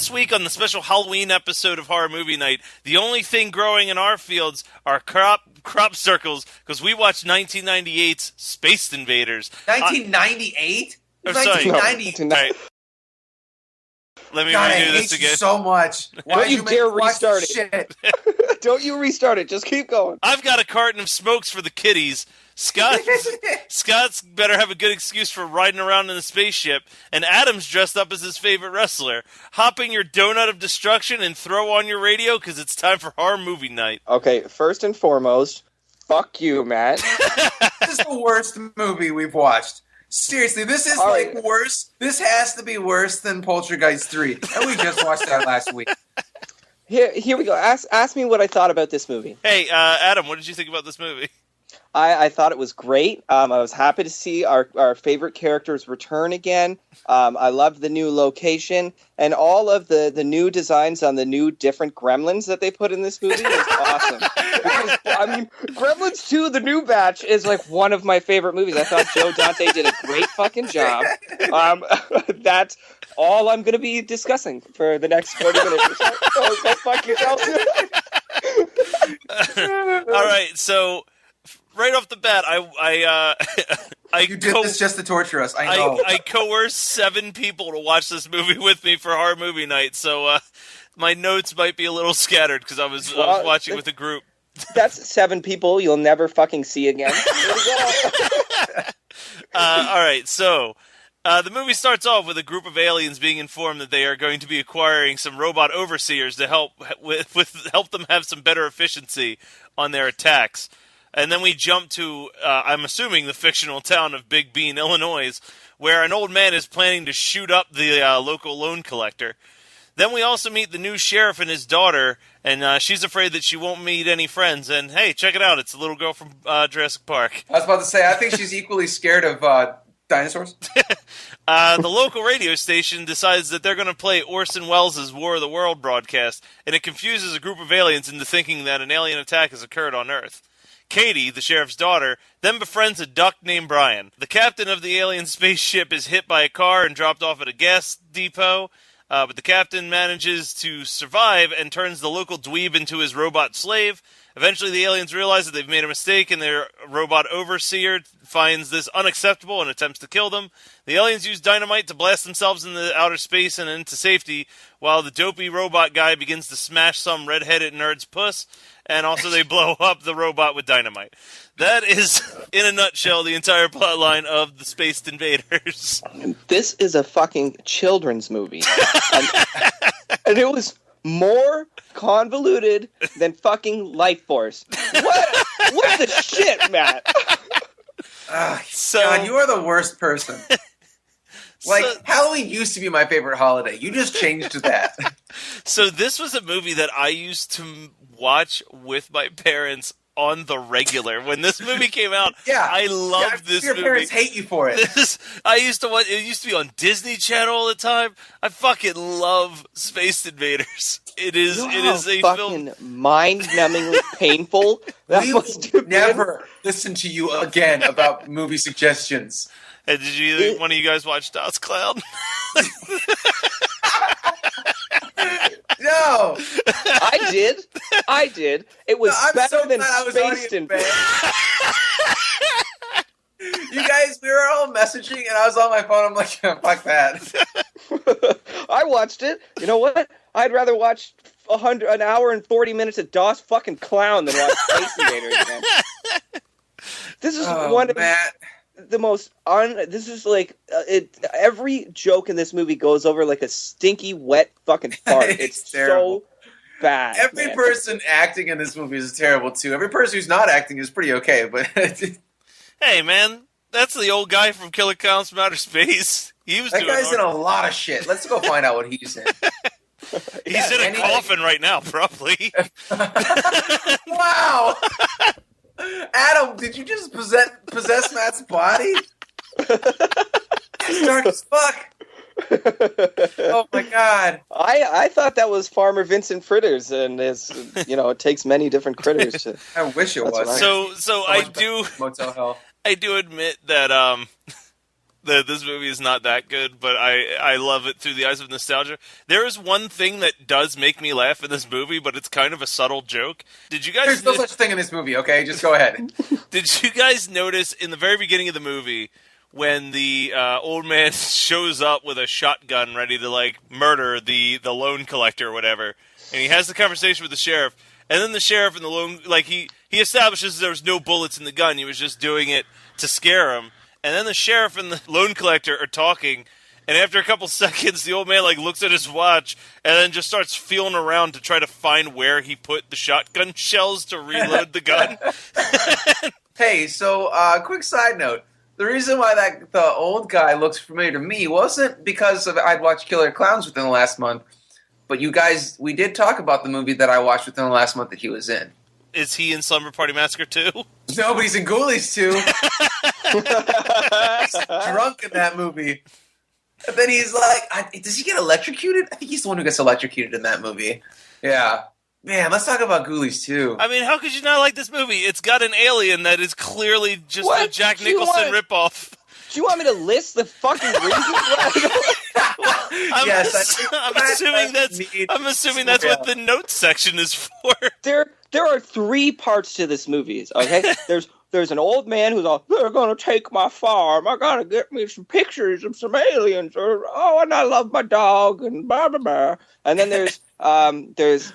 last week on the special Halloween episode of Horror Movie Night, the only thing growing in our fields are crop circles because we watched 1998's Space Invaders. 1998? Sorry. 1990. Right. Let me God, I redo hate this you again. so much. Why Don't you dare restart it. Shit? Don't you restart it. Just keep going. I've got a carton of smokes for the kiddies. Scott's better have a good excuse for riding around in the spaceship, and Adam's dressed up as his favorite wrestler. Hop in your donut of destruction and throw on your radio because it's time for Horror Movie Night. Okay, first and foremost, fuck you, Matt. This is the worst movie we've watched. Seriously, this is worse. This has to be worse than Poltergeist 3. And we just watched that last week. Here we go. Ask me what I thought about this movie. Hey, Adam, what did you think about this movie? I thought it was great. I was happy to see our favorite characters return again. I loved the new location and all of the new designs on the new different gremlins that they put in this movie is awesome. Because, I mean, Gremlins 2, the new batch, is like one of my favorite movies. I thought Joe Dante did a great fucking job. That's all I'm going to be discussing for the next 40 minutes or so. So go fuck yourself. All right, so right off the bat, You did this just to torture us. I know. I coerced 7 people to watch this movie with me for Horror Movie Night, so my notes might be a little scattered because I was watching with a group. That's 7 people you'll never fucking see again. All right, so the movie starts off with a group of aliens being informed that they are going to be acquiring some robot overseers to help them have some better efficiency on their attacks. And then we jump to, I'm assuming, the fictional town of Big Bean, Illinois, where an old man is planning to shoot up the local loan collector. Then we also meet the new sheriff and his daughter, and she's afraid that she won't meet any friends. And hey, check it out, it's the little girl from Jurassic Park. I was about to say, I think she's equally scared of dinosaurs. The local radio station decides that they're going to play Orson Welles' War of the World broadcast, and it confuses a group of aliens into thinking that an alien attack has occurred on Earth. Katie, the sheriff's daughter, then befriends a duck named Brian. The captain of the alien spaceship is hit by a car and dropped off at a gas depot, but the captain manages to survive and turns the local dweeb into his robot slave. Eventually, the aliens realize that they've made a mistake, and their robot overseer finds this unacceptable and attempts to kill them. The aliens use dynamite to blast themselves into outer space and into safety, while the dopey robot guy begins to smash some red-headed nerd's puss, and also they blow up the robot with dynamite. That is, in a nutshell, the entire plotline of the Space Invaders. This is a fucking children's movie. And it was more convoluted than fucking Life Force. What the shit, Matt? God, you are the worst person. Halloween used to be my favorite holiday. You just changed that. So this was a movie that I used to watch with my parents on the regular. When this movie came out, I loved this movie. Your parents hate you for it. I used to watch. It used to be on Disney Channel all the time. I fucking love Space Invaders. It is a fucking film. mind-numbingly painful. We will never listen to you again about movie suggestions. Hey, did one of you guys watch Das Clown? No, I did. It was better than Space Invaders. You guys, we were all messaging, and I was on my phone. I'm like, fuck that. I watched it. You know what? I'd rather watch an hour and 40 minutes of Das fucking Clown than watch Space Invaders again. This is one of the most this is like every joke in this movie goes over like a stinky wet fucking fart. It's so bad. Every person acting in this movie is terrible too. Every person who's not acting is pretty okay, but hey man, that's the old guy from Killer Clowns from Outer Space. That guy's in a lot of shit. Let's go find out what he's in. He's in a coffin right now, probably. Wow. Adam, did you just possess Matt's body? It's dark as fuck. Oh my god. I thought that was Farmer Vincent Fritters, and it takes many different critters to. I wish it was. So I do Motel Hell. I do admit that This movie is not that good, but I love it through the eyes of nostalgia. There is one thing that does make me laugh in this movie, but it's kind of a subtle joke. Did you guys? There's no such thing in this movie. Okay, just go ahead. Did you guys notice in the very beginning of the movie when the old man shows up with a shotgun ready to like murder the loan collector or whatever, and he has the conversation with the sheriff, and then the sheriff and the loan he establishes there was no bullets in the gun. He was just doing it to scare him. And then the sheriff and the loan collector are talking, and after a couple seconds, the old man like looks at his watch and then just starts feeling around to try to find where he put the shotgun shells to reload the gun. Hey, so quick side note. The reason why the old guy looks familiar to me wasn't because I'd watched Killer Clowns within the last month, but you guys, we did talk about the movie that I watched within the last month that he was in. Is he in Slumber Party Massacre 2? No, but he's in Ghoulies too. He's drunk in that movie. And then he's like, does he get electrocuted? I think he's the one who gets electrocuted in that movie. Yeah. Man, let's talk about Ghoulies too. I mean, how could you not like this movie? It's got an alien that is clearly just a Jack Nicholson ripoff. Do you want me to list the fucking reasons? I'm assuming that's what the notes section is for. There are 3 parts to this movie. Okay, there's an old man who's all, they're gonna take my farm. I gotta get me some pictures of some aliens. Or, and I love my dog and blah blah blah. And then there's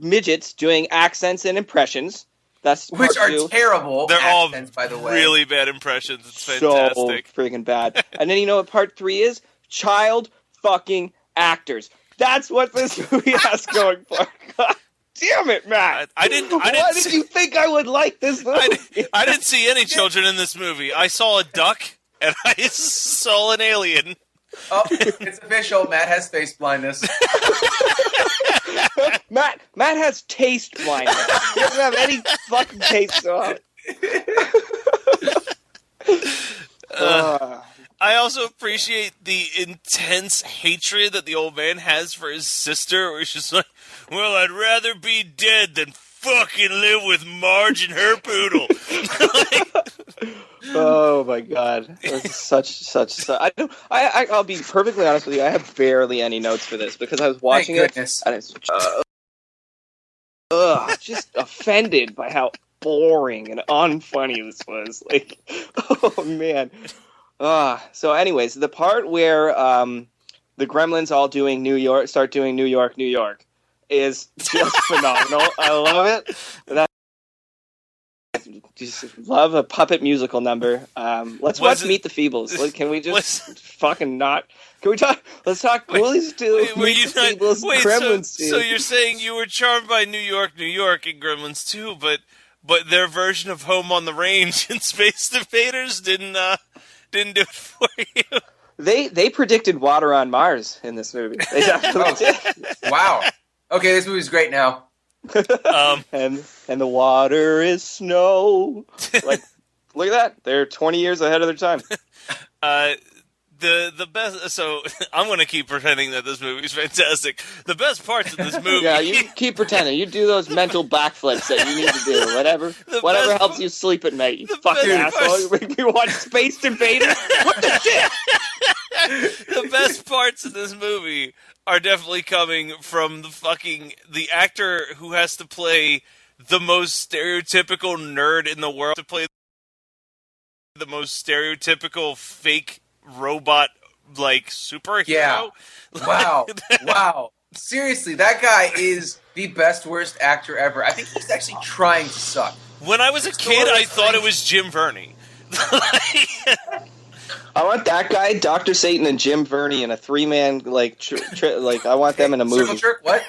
midgets doing accents and impressions. That's which are 2. Terrible. They're accents, all by the way. Really bad impressions. It's fantastic. So freaking bad. And then you know what part 3 is? Child fucking actors. That's what this movie has going for. God damn it, Matt! Why did you think I would like this movie? I didn't see any children in this movie. I saw a duck and I saw an alien. Oh, it's official. Matt has face blindness. Matt has taste blindness. He doesn't have any fucking taste at all. I also appreciate the intense hatred that the old man has for his sister, where he's just like, well, I'd rather be dead than fucking live with Marge and her poodle. Oh my god, such. I'll be perfectly honest with you. I have barely any notes for this because I was watching it and it's just offended by how boring and unfunny this was. Like, oh man. So anyways, the part where the Gremlins all doing start doing New York is just phenomenal. I love it. Just love a puppet musical number. Let's watch Meet the Feebles. Can we just fucking not? Can we talk? Let's talk Ghoulies too. Meet the Feebles, Gremlins too. So you're saying you were charmed by New York, and Gremlins too, but their version of Home on the Range and Space Invaders didn't do it for you. They predicted water on Mars in this movie. They definitely did. Wow. Okay, this movie's great now. And the water is snow. Like, look at that. They're 20 years ahead of their time. The best. So I'm going to keep pretending that this movie is fantastic. The best parts of this movie. Yeah, you keep pretending. You do those mental backflips that you need to do. Whatever helps you sleep at night. You fucking asshole. You make me watch Space Invaders. What the shit? The best parts of this movie are definitely coming from the actor who has to play the most stereotypical nerd in the world, to play the most stereotypical fake robot superhero. Yeah. Wow. Seriously, that guy is the best worst actor ever. I think he's actually trying to suck. When I was a kid, I thought it was Jim Verney. I want that guy, Dr. Satan, and Jim Verney in a 3-man I want them in a movie. Circle jerk? What?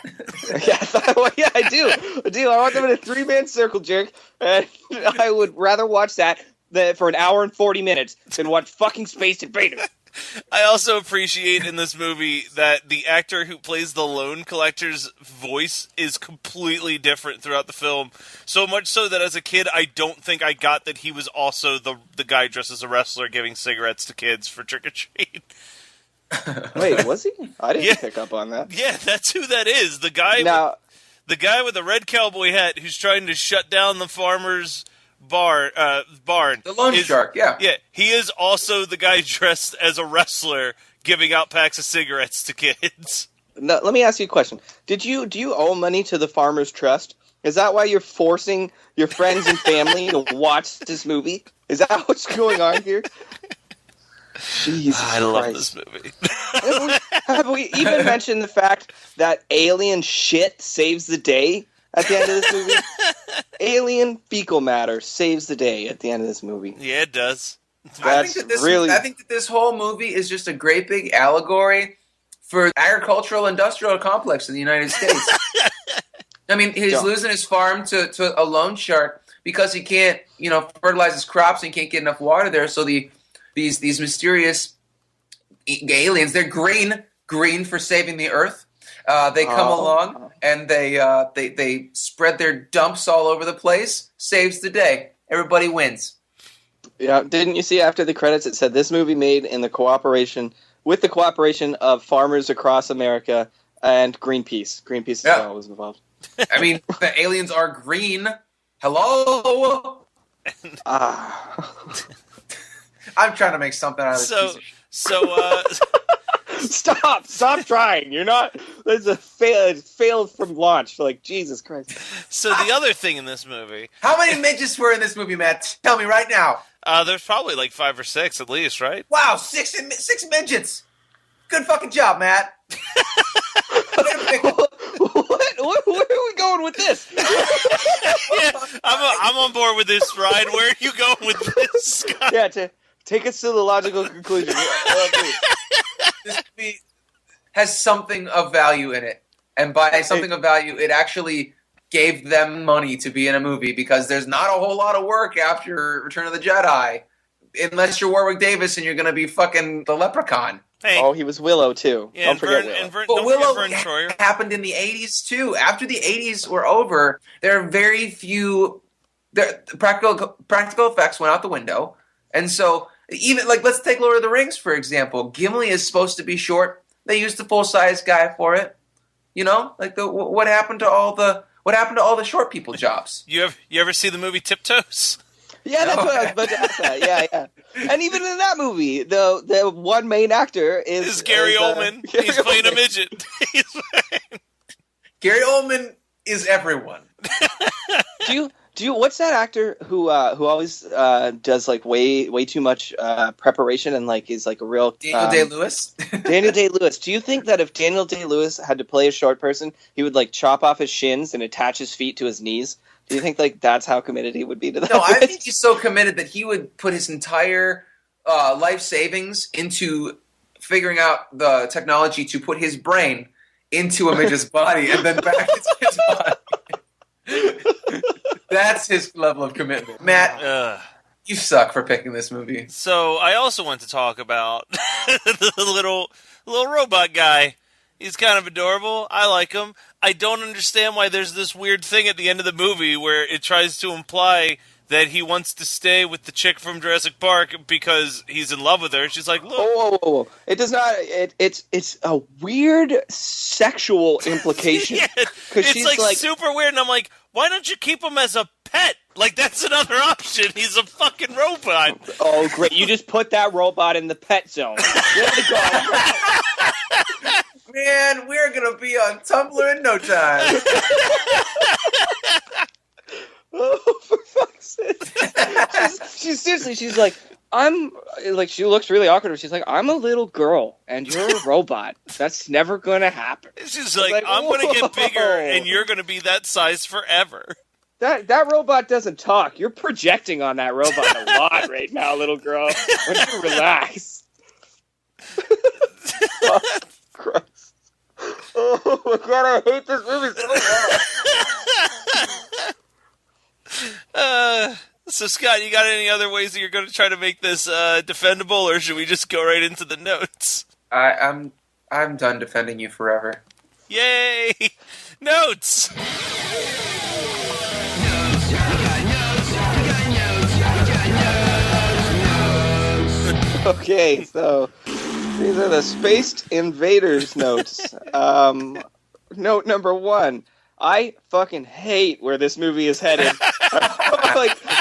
Yeah, I do. I want them in a 3-man circle jerk, and I would rather watch that for an hour and 40 minutes than watch fucking Space Invaders. I also appreciate in this movie that the actor who plays the loan collector's voice is completely different throughout the film. So much so that as a kid, I don't think I got that he was also the guy dressed as a wrestler giving cigarettes to kids for trick-or-treat. Wait, was he? I didn't pick up on that. Yeah, that's who that is. The guy with the red cowboy hat who's trying to shut down the farmers Barn. The loan shark, yeah. Yeah, he is also the guy dressed as a wrestler giving out packs of cigarettes to kids. No, let me ask you a question. Do you owe money to the Farmers Trust? Is that why you're forcing your friends and family to watch this movie? Is that what's going on here? Jesus I love this movie. Have we even mentioned the fact that alien shit saves the day at the end of this movie? Alien fecal matter saves the day at the end of this movie. Yeah, it does. I think that this whole movie is just a great big allegory for the agricultural industrial complex in the United States. I mean, he's losing his farm to a loan shark because he can't, fertilize his crops and can't get enough water there. So these mysterious aliens, they're green for saving the earth. They come along and they spread their dumps all over the place. Saves the day. Everybody wins. Yeah, didn't you see after the credits it said this movie made in the cooperation of farmers across America and Greenpeace. Greenpeace as well was involved. I mean, the aliens are green. Hello. I'm trying to make something out of this piece of shit. Stop trying. You're not. There's a failed from launch. Like, Jesus Christ. So the other thing in this movie. How many midgets were in this movie, Matt? Tell me right now. There's probably like 5 or 6 at least, right? Wow, six midgets. Good fucking job, Matt. Where are we going with this? Yeah, I'm on board with this ride. Where are you going with this, Scott? Yeah, take us to the logical conclusion. This movie has something of value in it. And by something of value, it actually gave them money to be in a movie because there's not a whole lot of work after Return of the Jedi. Unless you're Warwick Davis and you're going to be fucking the Leprechaun. Hey. Oh, he was Willow, too. Yeah, don't forget Willow. But Willow happened in the 80s, too. After the 80s were over, there are very few... Practical effects went out the window. And so, even, let's take Lord of the Rings, for example. Gimli is supposed to be short. They used the full-size guy for it. What happened to all the short people jobs? You ever see the movie Tiptoes? Yeah, that's what I was about to ask that. Yeah. And even in that movie, the one main actor is Gary Oldman. He's playing a midget. Gary Oldman is everyone. Do you? What's that actor who always does way too much preparation and is a real Daniel Day-Lewis? Daniel Day-Lewis. Do you think that if Daniel Day-Lewis had to play a short person, he would chop off his shins and attach his feet to his knees? Do you think that's how committed he would be to that? No, I think he's so committed that he would put his entire life savings into figuring out the technology to put his brain into a midget's body and then back into his body. That's his level of commitment. Matt, you suck for picking this movie. So I also want to talk about the little robot guy. He's kind of adorable. I like him. I don't understand why there's this weird thing at the end of the movie where it tries to imply that he wants to stay with the chick from Jurassic Park because he's in love with her. She's like, look. Whoa. It does not. It's a weird sexual implication. Yeah, it's like super weird. And I'm like, why don't you keep him as a pet? That's another option. He's a fucking robot. Oh, great. You just put that robot in the pet zone. Man, we're going to be on Tumblr in no time. Oh, for fuck's sake. She's seriously, she's like, she looks really awkward, but she's like, I'm a little girl, and you're a robot. That's never going to happen. She's like, I'm going to get bigger, and you're going to be that size forever. That robot doesn't talk. You're projecting on that robot a lot right now, little girl. Why don't you relax? Oh, Christ. Oh my God, I hate this movie so much. So Scott, you got any other ways that you're going to try to make this defendable, or should we just go right into the notes? I'm done defending you forever. Yay! Notes! Okay, so these are the Spaced Invaders notes. Note number 1. I fucking hate where this movie is headed.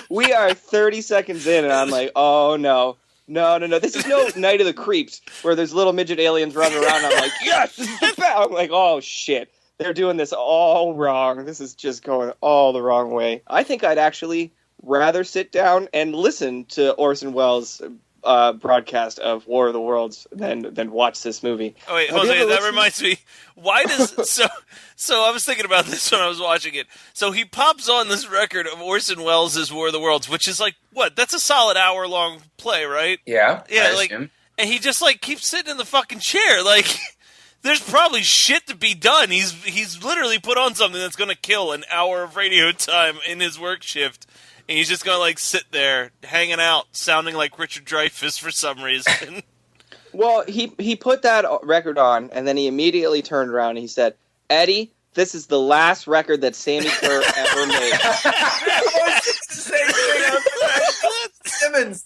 We are 30 seconds in, and I'm like, oh, no. No. This is no Night of the Creeps, where there's little midget aliens running around. I'm like, yes, this is the best. I'm like, oh, shit. They're doing this all wrong. This is just going all the wrong way. I think I'd actually rather sit down and listen to Orson Welles' broadcast of War of the Worlds than watch this movie. Oh wait, Jose, that reminds me. Why does so I was thinking about this when I was watching it. So he pops on this record of Orson Welles' War of the Worlds, which is like what? That's a solid hour-long play, right? Yeah. Yeah, and he just like keeps sitting in the fucking chair. Like there's probably shit to be done. He's literally put on something that's going to kill an hour of radio time in his work shift. And he's just going to, like, sit there, hanging out, sounding like Richard Dreyfuss for some reason. Well, he put that record on, and then he immediately turned around and he said, Eddie, this is the last record that Sammy Kerr ever made. I was just the same thing. Simmons.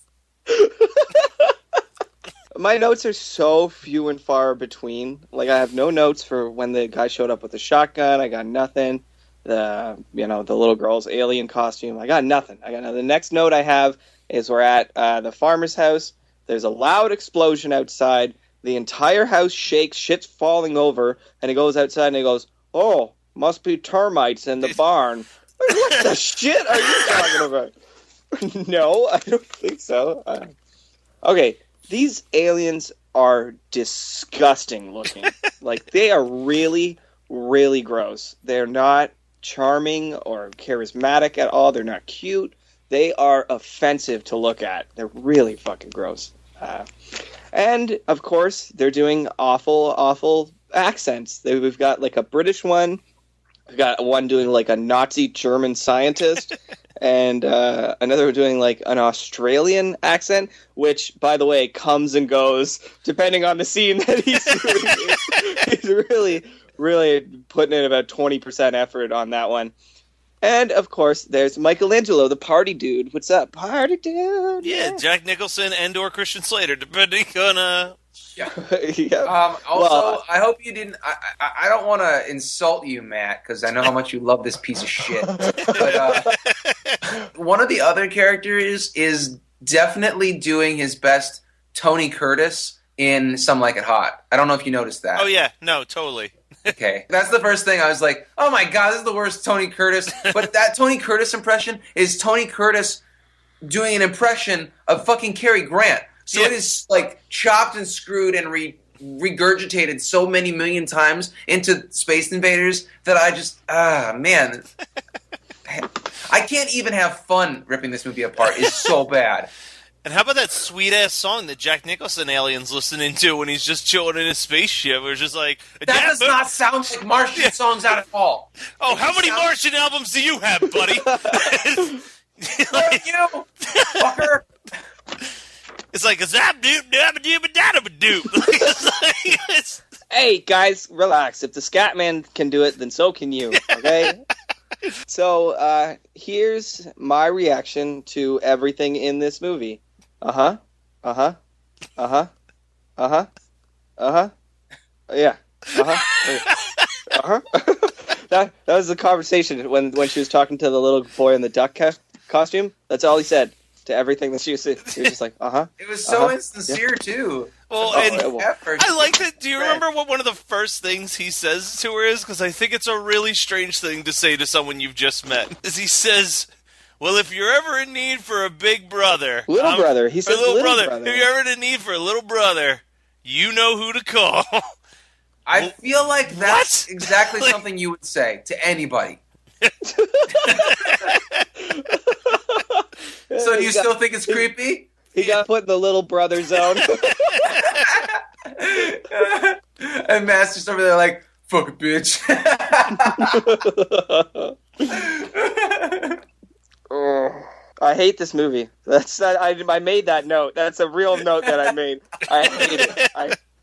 My notes are so few and far between. Like, I have no notes for when the guy showed up with a shotgun. I got nothing. The little girl's alien costume. I got nothing. The next note I have is we're at the farmer's house. There's a loud explosion outside. The entire house shakes. Shit's falling over. And he goes outside and he goes, oh, must be termites in the barn. What the shit are you talking about? No, I don't think so. Okay, these aliens are disgusting looking. Like, they are really, really gross. They're not charming or charismatic at all. They're not cute. They are offensive to look at. They're really fucking gross. And, of course, they're doing awful, awful accents. We've got, like, a British one. We've got one doing, like, a Nazi German scientist. And another one doing, like, an Australian accent, which, by the way, comes and goes depending on the scene that he's doing. He's really putting in about 20% effort on that one. And, of course, there's Michelangelo, the party dude. What's up, party dude? Yeah, Jack Nicholson and or Christian Slater, depending on... Yeah. Yeah. Also, I hope you didn't... I don't want to insult you, Matt, because I know how much you love this piece of shit. But one of the other characters is definitely doing his best Tony Curtis in Some Like It Hot. I don't know if you noticed that. Oh, yeah. No, totally. Okay. That's the first thing I was like, oh my god, this is the worst Tony Curtis. But that Tony Curtis impression is Tony Curtis doing an impression of fucking Cary Grant. So It is like chopped and screwed and regurgitated so many million times into Space Invaders that I just, man. I can't even have fun ripping this movie apart. It's so bad. And how about that sweet-ass song that Jack Nicholson alien's listening to when he's just chilling in his spaceship? Where it's just like... That does not sound like Martian songs at all. Oh, how many Martian albums do you have, buddy? Fuck you, fucker. It's like, doop. Hey, guys, relax. If the Scatman can do it, then so can you, okay? So, here's my reaction to everything in this movie. Yeah. That was the conversation when she was talking to the little boy in the duck costume. That's all he said to everything that she was saying. He was just like, It was so insincere, too. Well, I like that. Do you remember what one of the first things he says to her is? Because I think it's a really strange thing to say to someone you've just met. Is he says, well, if you're ever in need for a big brother... Little brother. He said little brother. If you're ever in need for a little brother, you know who to call. I feel like that's exactly something you would say to anybody. So do you still think it's creepy? He got put in the little brother zone. And Matt's just over there like, fuck a bitch. I hate this movie. I made that note. That's a real note that I made. I hate it.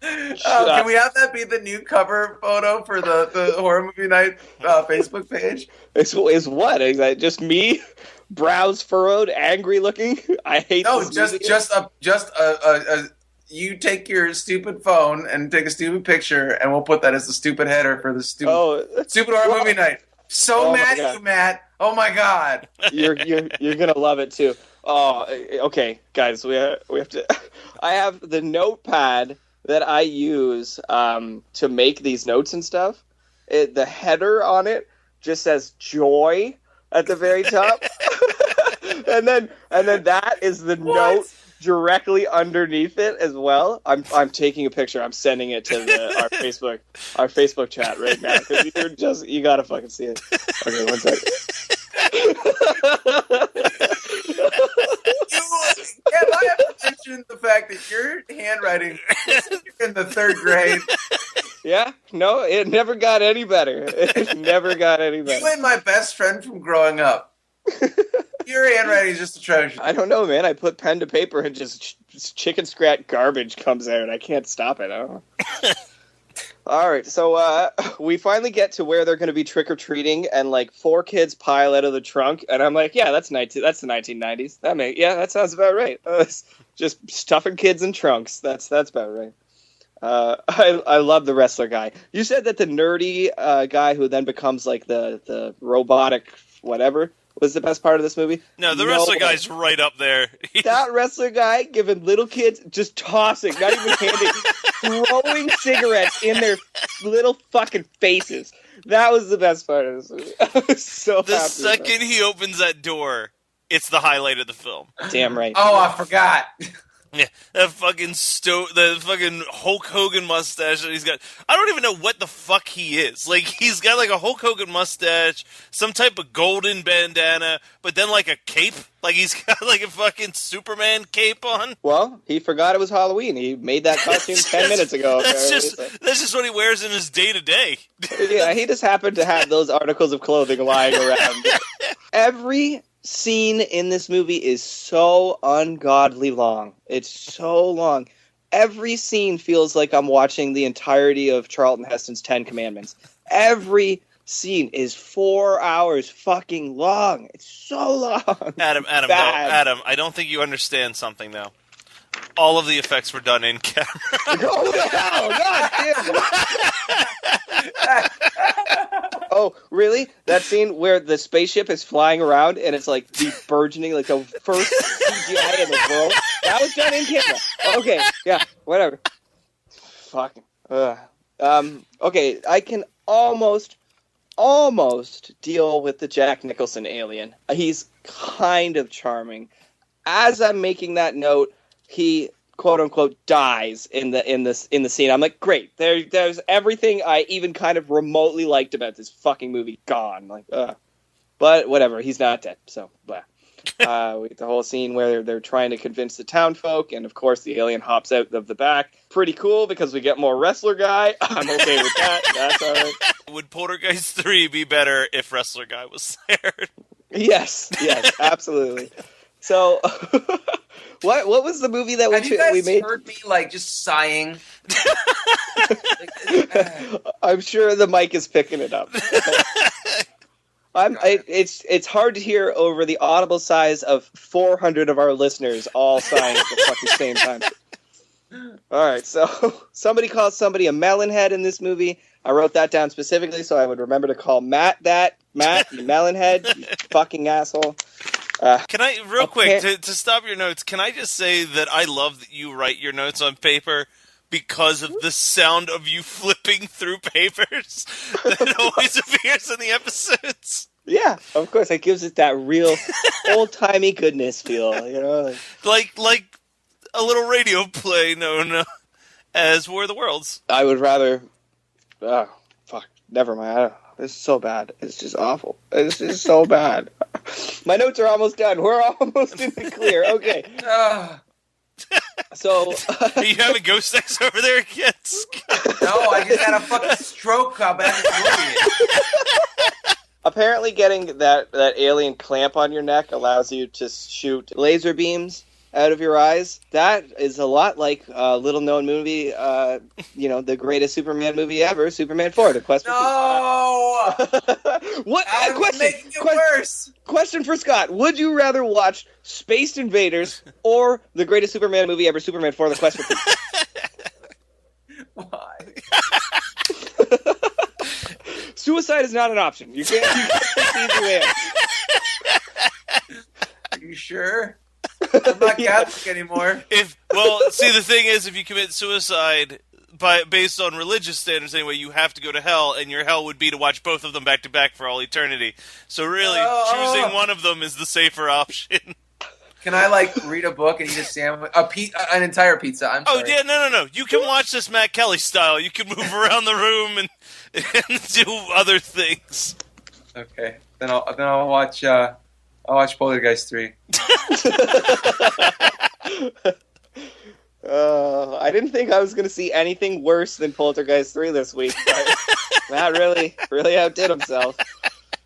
Can we have that be the new cover photo for the Horror Movie Night Facebook page? Is what? Is that just me? Brows furrowed, angry looking. I hate. No, this just a. You take your stupid phone and take a stupid picture, and we'll put that as the stupid header for the stupid Horror Movie Night. So mad at you, Matt. Oh my god. You're gonna love it too. Oh, okay, guys, we have to. I have the notepad that I use to make these notes and stuff. The header on it just says "joy" at the very top, and then that is the note directly underneath it as well. I'm taking a picture. I'm sending it to our Facebook chat right now because you gotta fucking see it. Okay, one second. I have to mention the fact that your handwriting is in the 3rd grade. Yeah, no, it never got any better. It never got any better. You and my best friend from growing up. Your handwriting is just atrocious. I don't know, man. I put pen to paper and just chicken scratch garbage comes out. I can't stop it. I don't know. All right, so we finally get to where they're going to be trick-or-treating, and like 4 kids pile out of the trunk, and I'm like, yeah, that's the 1990s. That sounds about right. Just stuffing kids in trunks. That's about right. I love the wrestler guy. You said that the nerdy guy who then becomes like the robotic whatever was the best part of this movie. No, the wrestler guy's right up there. That wrestler guy giving little kids just tossing, not even handing, throwing cigarettes in their little fucking faces. That was the best part of this movie. I was so happy. The second he opens that door, it's the highlight of the film. Damn right. Oh, I forgot. Yeah, that fucking the fucking Hulk Hogan mustache that he's got. I don't even know what the fuck he is. Like, he's got like a Hulk Hogan mustache, some type of golden bandana, but then like a cape. Like, he's got like a fucking Superman cape on. Well, he forgot it was Halloween. He made that costume 10 minutes ago. That's just what he wears in his day-to-day. Yeah, he just happened to have those articles of clothing lying around. Every scene in this movie is so ungodly long. It's so long. Every scene feels like I'm watching the entirety of Charlton Heston's 10 Commandments. Every scene is 4 hours fucking long. It's so long. Adam, I don't think you understand something, though. All of the effects were done in camera. Oh, hell, God damn. Oh, really? That scene where the spaceship is flying around and it's like the burgeoning, like the first CGI in the world? That was done in camera. Okay, yeah, whatever. Fucking. Okay, I can almost deal with the Jack Nicholson alien. He's kind of charming. As I'm making that note, he quote unquote dies in the scene. I'm like, great. There's everything I even kind of remotely liked about this fucking movie gone. Like, but whatever. He's not dead. So, blah. We get the whole scene where they're trying to convince the townfolk, and of course the alien hops out of the back. Pretty cool because we get more wrestler guy. I'm okay with that. That's all right. Would Poltergeist 3 be better if wrestler guy was there? Yes, absolutely. So, what was the movie that we made? Heard me like just sighing? I'm sure the mic is picking it up. It's hard to hear over the audible sighs of 400 of our listeners all sighing at the fucking same time. All right, so somebody calls somebody a melonhead in this movie. I wrote that down specifically so I would remember to call Matt that. Matt, you melonhead, you fucking asshole. Can I, real quick, to stop your notes, can I just say that I love that you write your notes on paper because of the sound of you flipping through papers that always appears in the episodes? Yeah, of course. It gives it that real old-timey goodness feel, you know? Like a little radio play known as War of the Worlds. I would rather... Oh, fuck. Never mind. It's so bad. It's just awful. It's just so bad. My notes are almost done. We're almost in the clear. Okay. So, are you having ghost sex over there, kids? No, I just had a fucking stroke up apparently getting that alien clamp on your neck allows you to shoot laser beams out of your eyes. That is a lot like a little-known movie, the greatest Superman movie ever, Superman 4, The Quest for No! What? Making it worse! Question for Scott. Would you rather watch Space Invaders or the greatest Superman movie ever, Superman 4, The Quest for Peace? Why? Suicide is not an option. You can't proceed to win. Are you sure? I'm not Catholic anymore. See, the thing is, if you commit suicide based on religious standards anyway, you have to go to hell, and your hell would be to watch both of them back to back for all eternity. So really, choosing one of them is the safer option. Can I read a book and eat a sandwich? An entire pizza. I'm sorry. Oh yeah, no. You can watch this Matt Kelly style. You can move around the room and do other things. Okay, then I'll watch. I'll watch Poltergeist 3. I didn't think I was going to see anything worse than Poltergeist 3 this week. But Matt really outdid himself.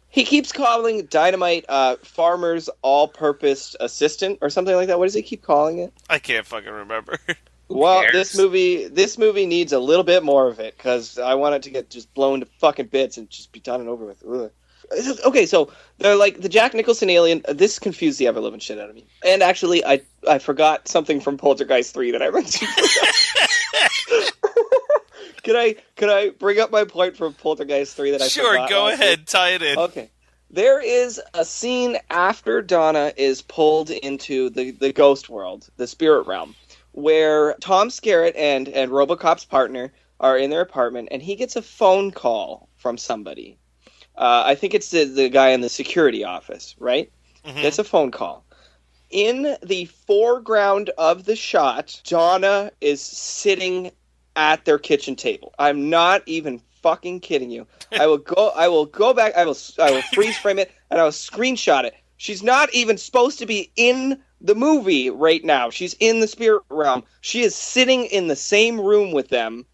He keeps calling Dynamite Farmer's all-purpose assistant or something like that. What does he keep calling it? I can't fucking remember. Well, this movie needs a little bit more of it, because I want it to get just blown to fucking bits and just be done and over with. Ugh. Okay, so they're like the Jack Nicholson alien. This confused the ever-living shit out of me. And actually, I forgot something from Poltergeist 3 that I meant to. Can I bring up my point from Poltergeist 3 that I forgot? Sure, go ahead, tie it in. Okay. There is a scene after Donna is pulled into the ghost world, the spirit realm, where Tom Skerritt and RoboCop's partner are in their apartment, and he gets a phone call from somebody. I think it's the guy in the security office, right? Mm-hmm. Gets a phone call. In the foreground of the shot, Donna is sitting at their kitchen table. I'm not even fucking kidding you. I will go back, I will freeze frame it, and I will screenshot it. She's not even supposed to be in the movie right now. She's in the spirit realm. She is sitting in the same room with them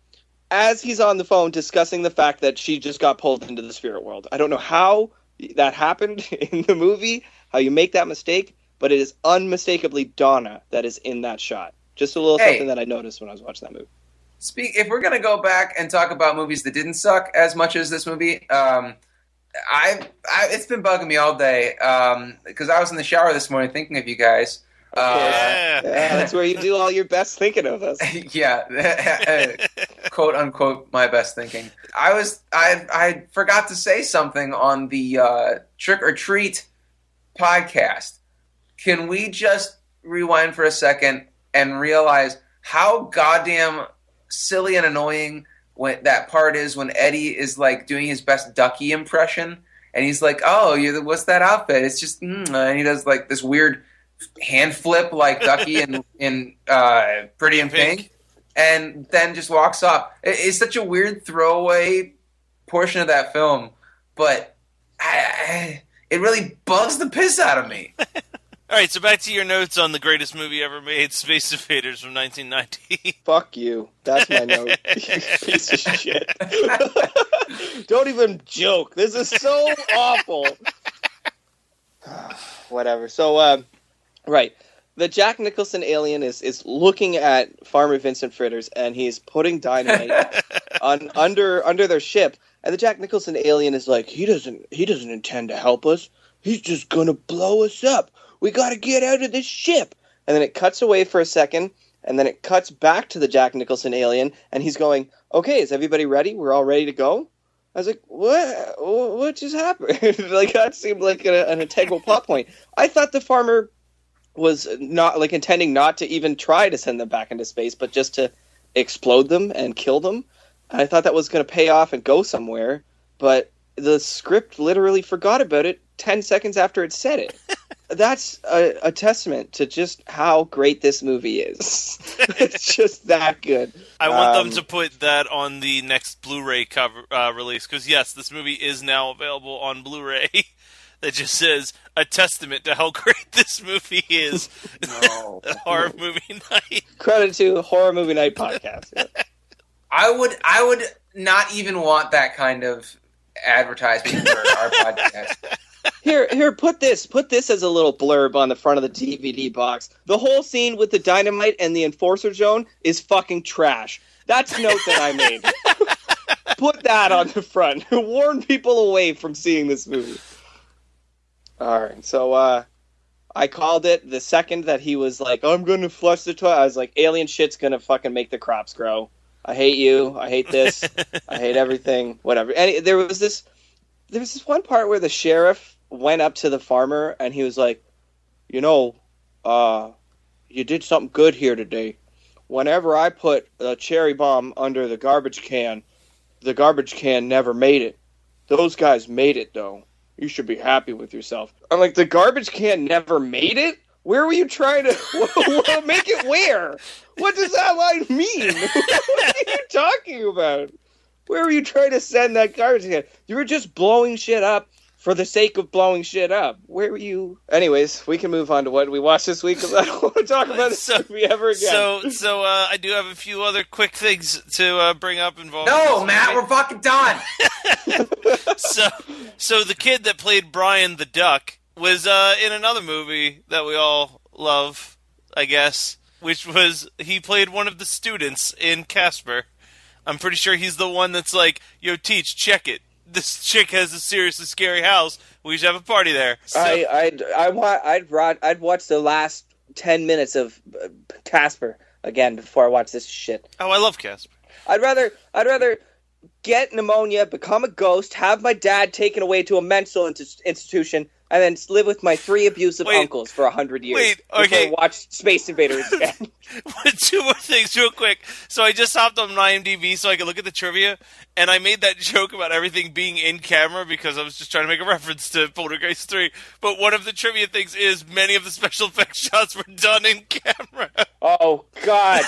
as he's on the phone discussing the fact that she just got pulled into the spirit world. I don't know how that happened in the movie, how you make that mistake, but it is unmistakably Donna that is in that shot. Just a little something that I noticed when I was watching that movie. If we're going to go back and talk about movies that didn't suck as much as this movie, it's been bugging me all day, because I was in the shower this morning thinking of you guys. Yeah, that's where you do all your best thinking of us. Yeah, quote unquote, my best thinking. I forgot to say something on the Trick or Treat podcast. Can we just rewind for a second and realize how goddamn silly and annoying when that part is when Eddie is doing his best Ducky impression, and he's like, "Oh, what's that outfit? It's just," and he does this weird hand flip like Ducky in Pretty in Pink, and then just walks off. It's such a weird throwaway portion of that film, but it really bugs the piss out of me. All right, so back to your notes on the greatest movie ever made, Space Invaders from 1990. Fuck you. That's my note. You piece of shit. Don't even joke. This is so awful. Whatever. So, right. The Jack Nicholson alien is looking at Farmer Vincent Fritters, and he's putting dynamite under their ship. And the Jack Nicholson alien is like, he doesn't intend to help us. He's just gonna blow us up. We gotta get out of this ship. And then it cuts away for a second, and then it cuts back to the Jack Nicholson alien, and he's going, "Okay, is everybody ready? We're all ready to go?" I was like, what just happened? That seemed like an integral plot point. I thought the farmer was not intending not to even try to send them back into space, but just to explode them and kill them. And I thought that was going to pay off and go somewhere, but the script literally forgot about it 10 seconds after it said it. That's a testament to just how great this movie is. It's just that good. I want them to put that on the next Blu-ray cover release, because yes, this movie is now available on Blu-ray. That just says a testament to how great this movie is. No. Horror Movie Night. Credit to Horror Movie Night podcast. Yeah. I would not even want that kind of advertisement for our podcast. Here, put this as a little blurb on the front of the DVD box. The whole scene with the dynamite and the enforcer zone is fucking trash. That's a note that I made. Put that on the front. Warn people away from seeing this movie. Alright, so I called it the second that he was like, "I'm gonna flush the toilet." I was like, alien shit's gonna fucking make the crops grow. I hate you. I hate this. I hate everything. Whatever. And there was this one part where the sheriff went up to the farmer and he was like, you know, you did something good here today. Whenever I put a cherry bomb under the garbage can never made it. Those guys made it, though. You should be happy with yourself. I'm like, the garbage can never made it? Where were you trying to make it where? What does that line mean? What are you talking about? Where were you trying to send that garbage can? You were just blowing shit up for the sake of blowing shit up. Where were you? Anyways, we can move on to what we watched this week because I don't want to talk about this movie ever again. So I do have a few other quick things to bring up involving. No, Matt, we're fucking done. So the kid that played Brian the Duck was in another movie that we all love, I guess, which was he played one of the students in Casper. I'm pretty sure he's the one that's like, yo, Teach, check it. This chick has a seriously scary house. We should have a party there. So, I'd watch the last 10 minutes of Casper again before I watch this shit. Oh, I love Casper. I'd rather get pneumonia, become a ghost, have my dad taken away to a mental institution, and then live with my 3 abusive uncles for 100 years. Before I watch Space Invaders again. 2 more things real quick. So I just hopped on IMDb so I could look at the trivia, and I made that joke about everything being in camera because I was just trying to make a reference to Poltergeist 3. But one of the trivia things is many of the special effects shots were done in camera. Oh, God.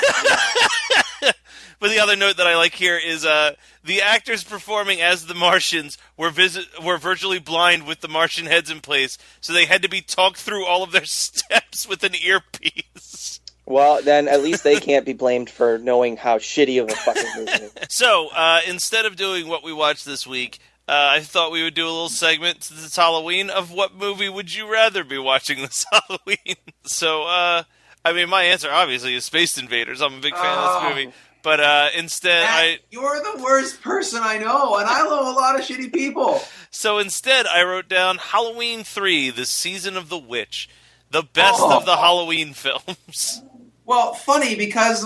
But the other note that I like here is the actors performing as the Martians were virtually blind with the Martian heads in place, so they had to be talked through all of their steps with an earpiece. Well, then at least they can't be blamed for knowing how shitty of a fucking movie it is. So, instead of doing what we watched this week, I thought we would do a little segment since it's Halloween of what movie would you rather be watching this Halloween. So, I mean, my answer obviously is Space Invaders. I'm a big fan of this movie. But instead, Matt, you're the worst person I know, and I know a lot of shitty people. So instead, I wrote down Halloween 3, The Season of the Witch, the best of the Halloween films. Well, funny, because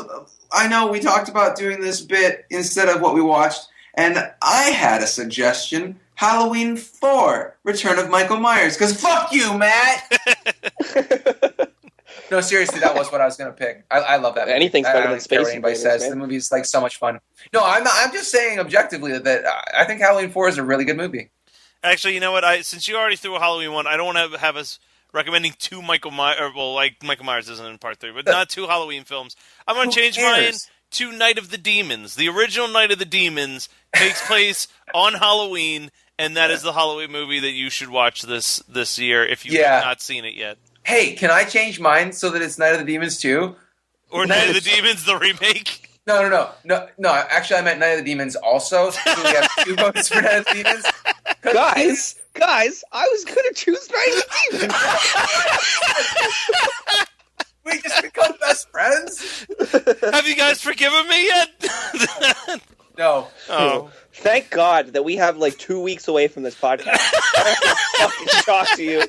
I know we talked about doing this bit instead of what we watched, and I had a suggestion, Halloween 4, Return of Michael Myers, because fuck you, Matt! No, seriously, that was what I was going to pick. I love that movie. Anything's better than Space Invaders, says. man. The movie's like so much fun. No, I'm just saying objectively that I think Halloween 4 is a really good movie. Actually, you know what? Since you already threw a Halloween one, I don't want to have us recommending 2 Michael Myers. Well, like Michael Myers isn't in part 3, but not 2 Halloween films. I'm going to change mine to Night of the Demons. The original Night of the Demons takes place on Halloween, and that is the Halloween movie that you should watch this year if you have not seen it yet. Hey, can I change mine so that it's Night of the Demons too? Or Night of the Demons, the remake? No. Actually, I meant Night of the Demons also. So we have 2 votes for Night of the Demons. Guys, I was going to choose Night of the Demons. We just become best friends? Have you guys forgiven me yet? No. Oh. Thank God that we have like 2 weeks away from this podcast. I can fucking talk to you.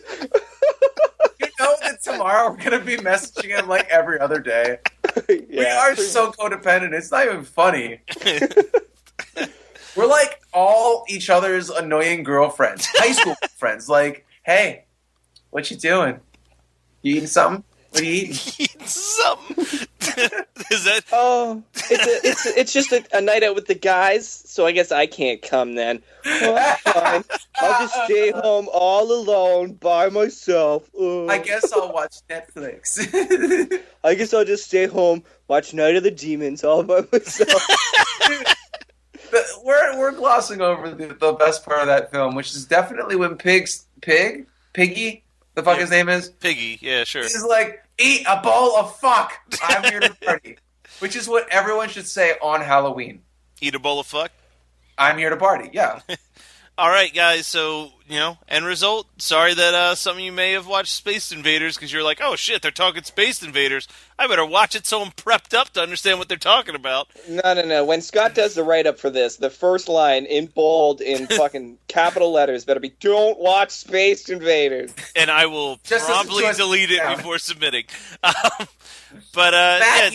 You know that tomorrow we're going to be messaging him like every other day. Yeah, we are so codependent. It's not even funny. We're like all each other's annoying girlfriends. High school friends. Like, hey, what you doing? You eating something? What are you eating? Eating something? Is that... Oh, it's just a night out with the guys, so I guess I can't come then. Oh, fine. I'll just stay home all alone by myself. I guess I'll watch Netflix. I guess I'll just stay home, watch Night of the Demons all by myself. We're glossing over the best part of that film, which is definitely when Piggy, the fuck his name is? Piggy, yeah, sure. He's like, eat a bowl of fuck. I'm here to party. Which is what everyone should say on Halloween. Eat a bowl of fuck? I'm here to party, yeah. All right, guys, so end result, sorry that some of you may have watched Space Invaders because you're like, oh shit, they're talking Space Invaders. I better watch it so I'm prepped up to understand what they're talking about. No. When Scott does the write-up for this, the first line in bold in fucking capital letters better be, don't watch Space Invaders. And I will promptly delete it before submitting. But Matt,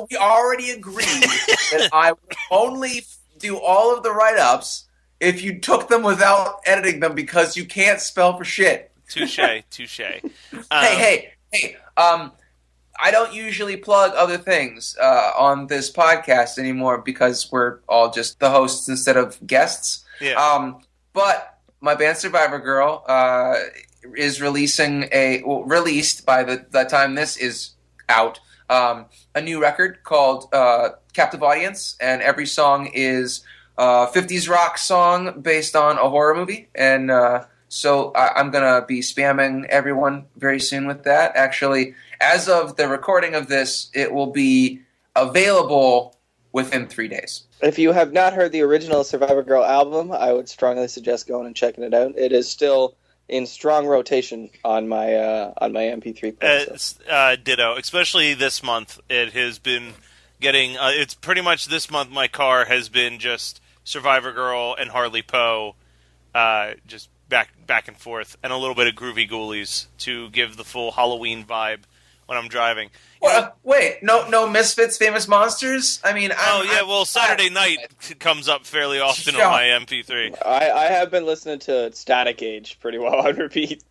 we already agreed that I would only do all of the write-ups if you took them without editing them because you can't spell for shit. Touche. Hey. I don't usually plug other things on this podcast anymore because we're all just the hosts instead of guests. Yeah. But my band Survivor Girl is released by the time this is out, a new record called Captive Audience, and every song is a 50s rock song based on a horror movie, and so I'm going to be spamming everyone very soon with that. Actually, as of the recording of this, it will be available within 3 days. If you have not heard the original Survivor Girl album, I would strongly suggest going and checking it out. It is still in strong rotation on my MP3 playlist. Ditto. Especially this month, it has been getting. It's pretty much this month. My car has been just Survivor Girl and Harley Poe, just back and forth, and a little bit of Groovy Ghoulies to give the full Halloween vibe when I'm driving. Wait, no Misfits, Famous Monsters? I mean, Saturday Night comes up fairly often on my MP3. I have been listening to Static Age pretty well on repeat.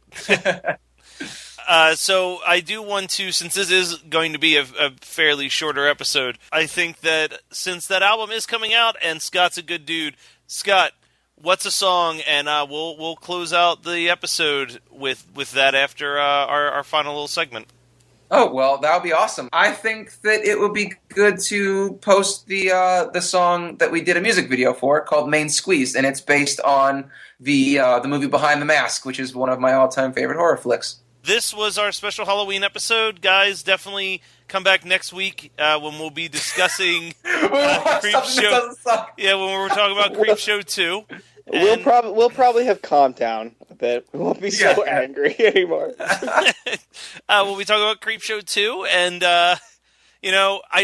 So I do want to, since this is going to be a fairly shorter episode, I think that since that album is coming out and Scott's a good dude, Scott, what's a song? And we'll close out the episode with that after our final little segment. Oh, well, that would be awesome. I think that it would be good to post the song that we did a music video for called Main Squeeze, and it's based on the movie Behind the Mask, which is one of my all-time favorite horror flicks. This was our special Halloween episode. Guys, definitely come back next week when we'll be discussing Creep Show. Yeah, when we're talking about Creep Show 2. We'll probably have calmed down a bit. We won't be so angry anymore. We'll be talking about Creep Show 2, and I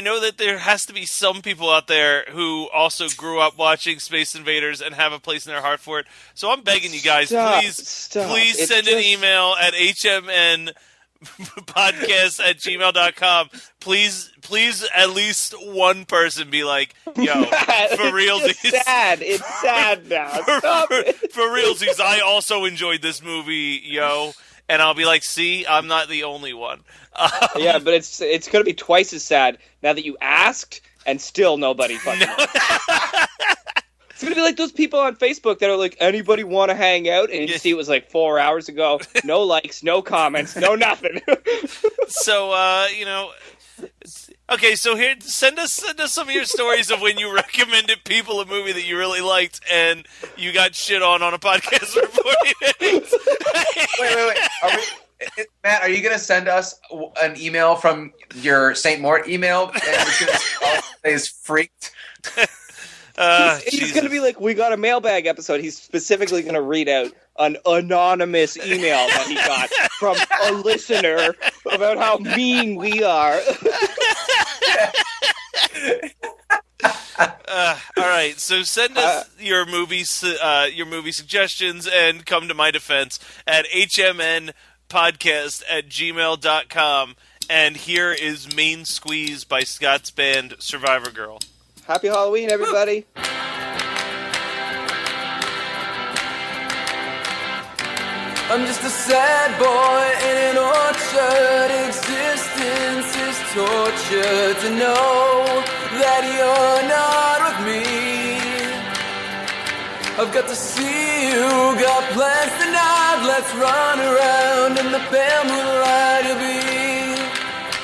know that there has to be some people out there who also grew up watching Space Invaders and have a place in their heart for it. So I'm begging you guys, please send an email at hmnpodcast@gmail.com. Please, at least one person be like, yo, for real. It's sad now. For realsies, I also enjoyed this movie, yo. And I'll be like, see, I'm not the only one. Yeah, but it's going to be twice as sad now that you asked and still nobody fucking It's going to be like those people on Facebook that are like, anybody want to hang out? And you see it was like 4 hours ago. No likes, no comments, no nothing. So, okay, so here, send us some of your stories of when you recommended people a movie that you really liked and you got shit on a podcast reporting it. Wait. Matt, are you going to send us an email from your St. Mort email? And it's going to say is freaked. He's going to be like, we got a mailbag episode. He's specifically going to read out an anonymous email that he got from a listener about how mean we are. All right, so send us your movie suggestions and come to my defense at hmnpodcast@gmail.com. And here is Main Squeeze by Scott's band Survivor Girl. Happy Halloween, everybody. I'm just a sad boy in an orchard. Existence is torture to know that you're not with me. I've got to see you, got plans tonight. Let's run around in the pale moonlight.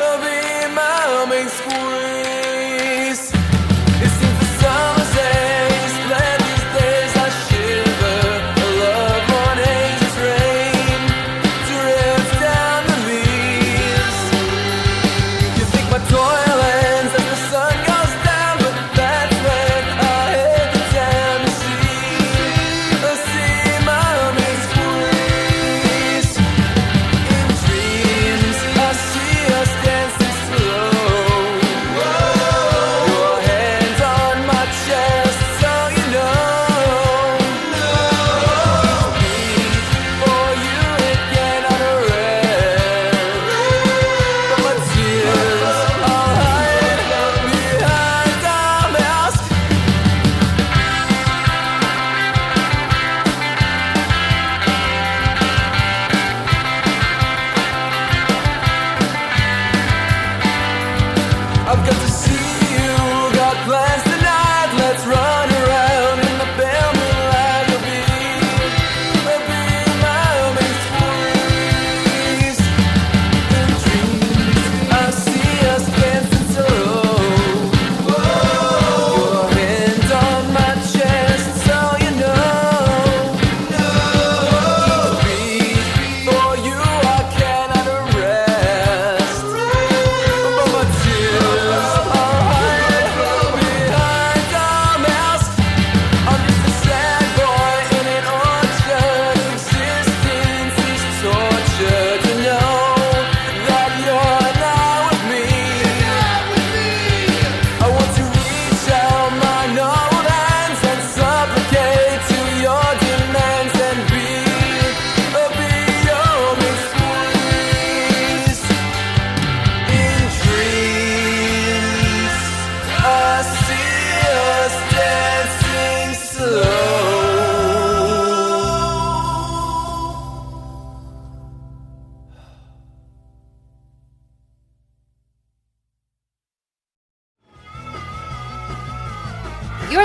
I'll be my main squeeze. It seems the summer's days, glad these days I shiver. A love one haze rain drips down the leaves. You think my toil ends as the sun goes down, but that's when I hit the town to see my main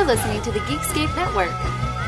You're listening to the Geekscape Network.